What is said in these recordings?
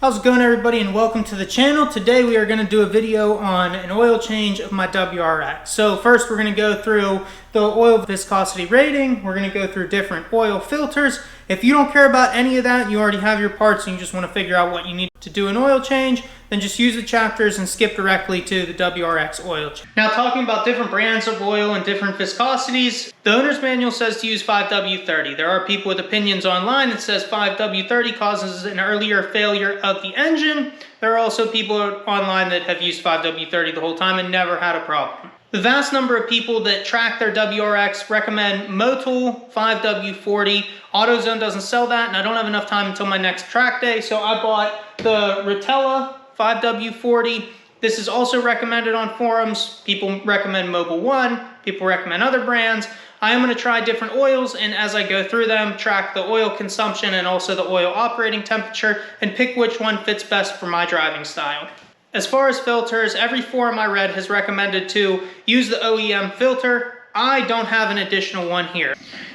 How's it going, everybody, and welcome to the channel. Today we are going to do a video on an oil change of my WRX. So first we're going to go through the oil viscosity rating. We're going to go through different oil filters. If you don't care about any of that, you already have your parts and you just want to figure out what you need to do an oil change, then just use the chapters and skip directly to the WRX oil change. Now, talking about different brands of oil and different viscosities, the owner's manual says to use 5W30. There are people with opinions online that says 5W30 causes an earlier failure of the engine. There are also people online that have used 5W30 the whole time and never had a problem. The vast number of people that track their WRX recommend Motul 5W40. AutoZone doesn't sell that, and I don't have enough time until my next track day, so I bought the Rotella 5W40. This is also recommended on forums. People recommend Mobil 1, people recommend other brands. I am going to try different oils, and as I go through them, track the oil consumption and also the oil operating temperature, and pick which one fits best for my driving style. As far as filters, every forum I read has recommended to use the OEM filter. I don't have an additional one here.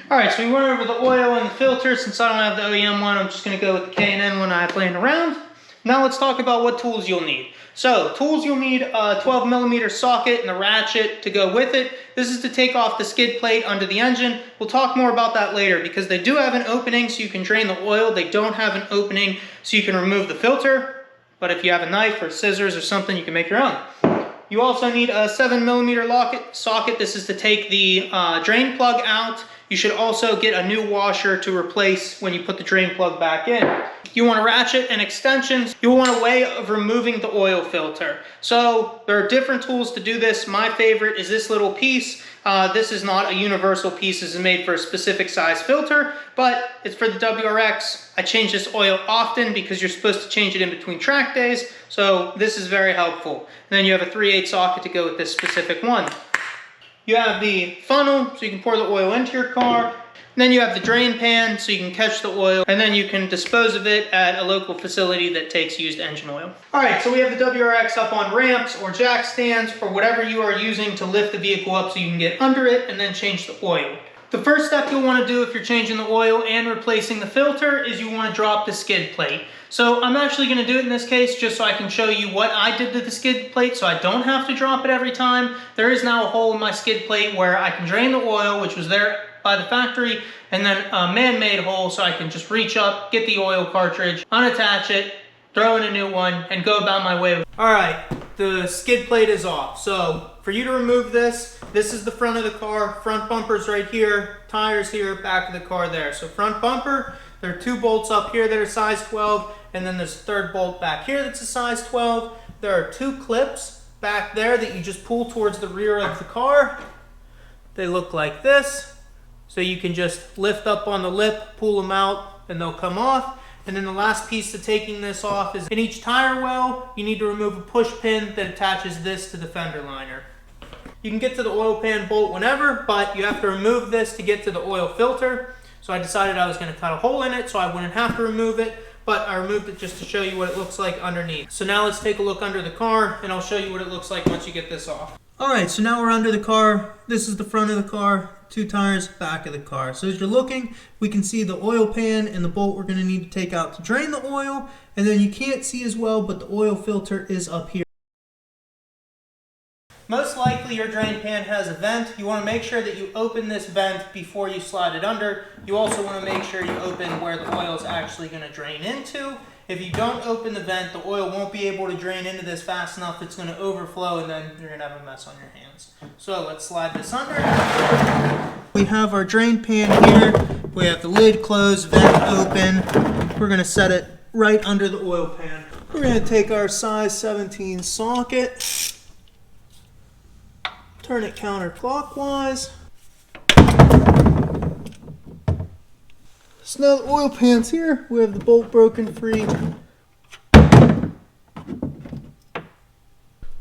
Alright, so we went over the oil and the filter. Since I don't have the OEM one, I'm just going to go with the K&N one I have laying around. Now let's talk about what tools you'll need. So, tools you'll need a 12mm socket and a ratchet to go with it. This is to take off the skid plate under the engine. We'll talk more about that later because they do have an opening so you can drain the oil. They don't have an opening so you can remove the filter. But if you have a knife or scissors or something, you can make your own. You also need a 7mm socket. This is to take the drain plug out. You should also get a new washer to replace when you put the drain plug back in. You want a ratchet and extensions. You'll want a way of removing the oil filter. So there are different tools to do this. My favorite is this little piece. This is not a universal piece. This is made for a specific size filter, but it's for the WRX. I change this oil often because you're supposed to change it in between track days. So this is very helpful. And then you have a 3/8 socket to go with this specific one. You have the funnel, so you can pour the oil into your car. And then you have the drain pan, so you can catch the oil, and then you can dispose of it at a local facility that takes used engine oil. All right, so we have the WRX up on ramps or jack stands or whatever you are using to lift the vehicle up so you can get under it and then change the oil. The first step you'll want to do if you're changing the oil and replacing the filter is you want to drop the skid plate. So I'm actually going to do it in this case just so I can show you what I did to the skid plate so I don't have to drop it every time. There is now a hole in my skid plate where I can drain the oil, which was there by the factory, and then a man-made hole so I can just reach up, get the oil cartridge, unattach it, throw in a new one, and go about my way. All right, the skid plate is off. So for you to remove this, this is the front of the car. Front bumper's right here, tires here, back of the car there. So front bumper, there are 2 bolts up here that are size 12, and then there's a 3rd bolt back here that's a size 12. There are 2 clips back there that you just pull towards the rear of the car. They look like this. So you can just lift up on the lip, pull them out, and they'll come off. And then the last piece to taking this off is in each tire well, you need to remove a push pin that attaches this to the fender liner. You can get to the oil pan bolt whenever, but you have to remove this to get to the oil filter. So I decided I was going to cut a hole in it so I wouldn't have to remove it, but I removed it just to show you what it looks like underneath. So now let's take a look under the car and I'll show you what it looks like once you get this off. Alright, so now we're under the car. This is the front of the car, 2 tires, back of the car. So as you're looking, we can see the oil pan and the bolt we're going to need to take out to drain the oil. And then you can't see as well, but the oil filter is up here. Most likely your drain pan has a vent. You want to make sure that you open this vent before you slide it under. You also want to make sure you open where the oil is actually going to drain into. If you don't open the vent, the oil won't be able to drain into this fast enough. It's going to overflow and then you're going to have a mess on your hands. So let's slide this under. We have our drain pan here. We have the lid closed, vent open. We're going to set it right under the oil pan. We're going to take our size 17 socket. Turn it counterclockwise. So now the oil pan's here. We have the bolt broken free.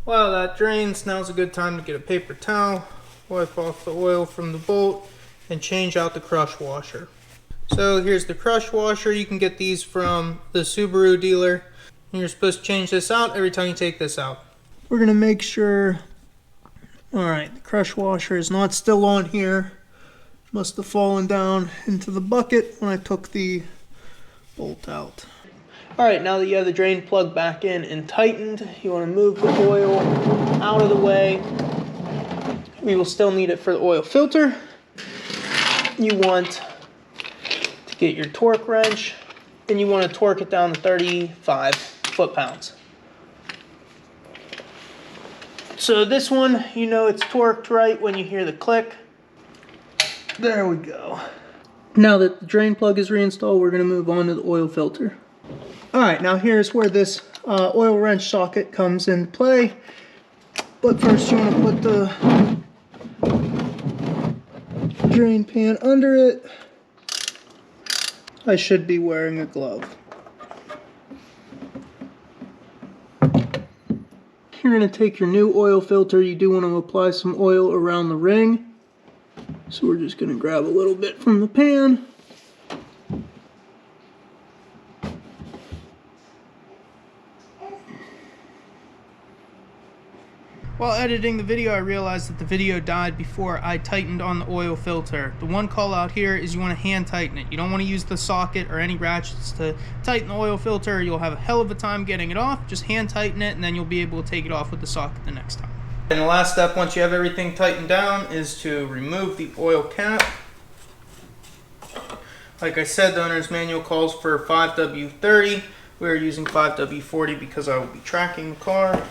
While that drains, now's a good time to get a paper towel, wipe off the oil from the bolt, and change out the crush washer. So here's the crush washer. You can get these from the Subaru dealer. And you're supposed to change this out every time you take this out. We're going to make sure. Alright, the crush washer is not still on here. Must have fallen down into the bucket when I took the bolt out. Alright, now that you have the drain plug back in and tightened, you want to move the oil out of the way. We will still need it for the oil filter. You want to get your torque wrench, and you want to torque it down to 35 foot-pounds. So this one, you know it's torqued right when you hear the click. There we go. Now that the drain plug is reinstalled, we're going to move on to the oil filter. Alright, now here's where this oil wrench socket comes into play. But first you want to put the drain pan under it. I should be wearing a glove. You're going to take your new oil filter. You do want to apply some oil around the ring. So we're just going to grab a little bit from the pan. While editing the video, I realized that the video died before I tightened on the oil filter. The one call out here is you want to hand tighten it. You don't want to use the socket or any ratchets to tighten the oil filter. You'll have a hell of a time getting it off. Just hand tighten it and then you'll be able to take it off with the socket the next time. And the last step, once you have everything tightened down, is to remove the oil cap. Like I said, the owner's manual calls for 5W30. We're using 5W40 because I will be tracking the car.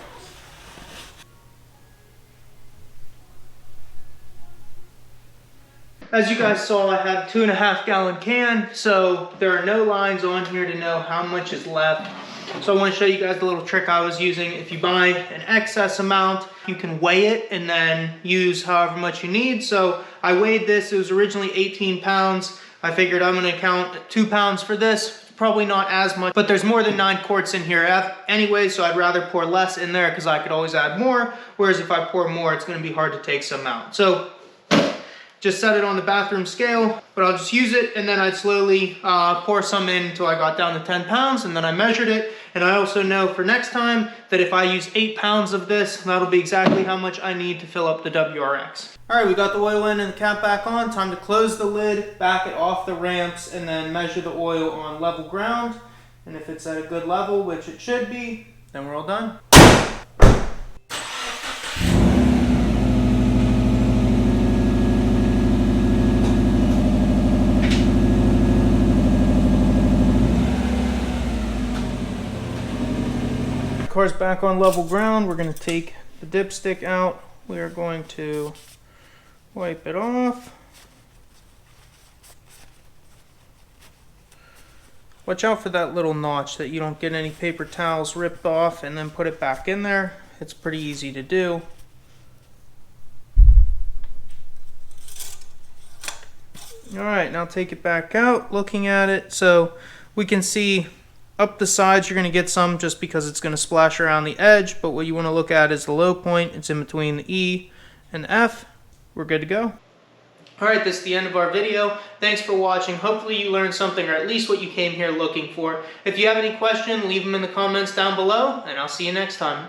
As you guys saw, I have a 2.5 gallon can, so there are no lines on here to know how much is left. So I want to show you guys the little trick I was using. If you buy an excess amount, you can weigh it and then use however much you need. So I weighed this. It was originally 18 pounds. I figured I'm going to count 2 pounds for this. Probably not as much, but there's more than 9 quarts in here anyway, so I'd rather pour less in there because I could always add more. Whereas if I pour more, it's going to be hard to take some out. So just set it on the bathroom scale, but I'll just use it and then I'd slowly pour some in until I got down to 10 pounds and then I measured it. And I also know for next time that if I use 8 pounds of this, that'll be exactly how much I need to fill up the WRX. All right, we got the oil in and the cap back on. Time to close the lid, back it off the ramps, and then measure the oil on level ground. And if it's at a good level, which it should be, then we're all done. Car's back on level ground. We're going to take the dipstick out. We are going to wipe it off. Watch out for that little notch that you don't get any paper towels ripped off and then put it back in there. It's pretty easy to do. Alright, now take it back out. Looking at it, so we can see up the sides you're going to get some just because it's going to splash around the edge, but what you want to look at is the low point. It's in between the E and the F. We're good to go. Alright, this is the end of our video. Thanks for watching. Hopefully you learned something, or at least what you came here looking for. If you have any questions, leave them in the comments down below, and I'll see you next time.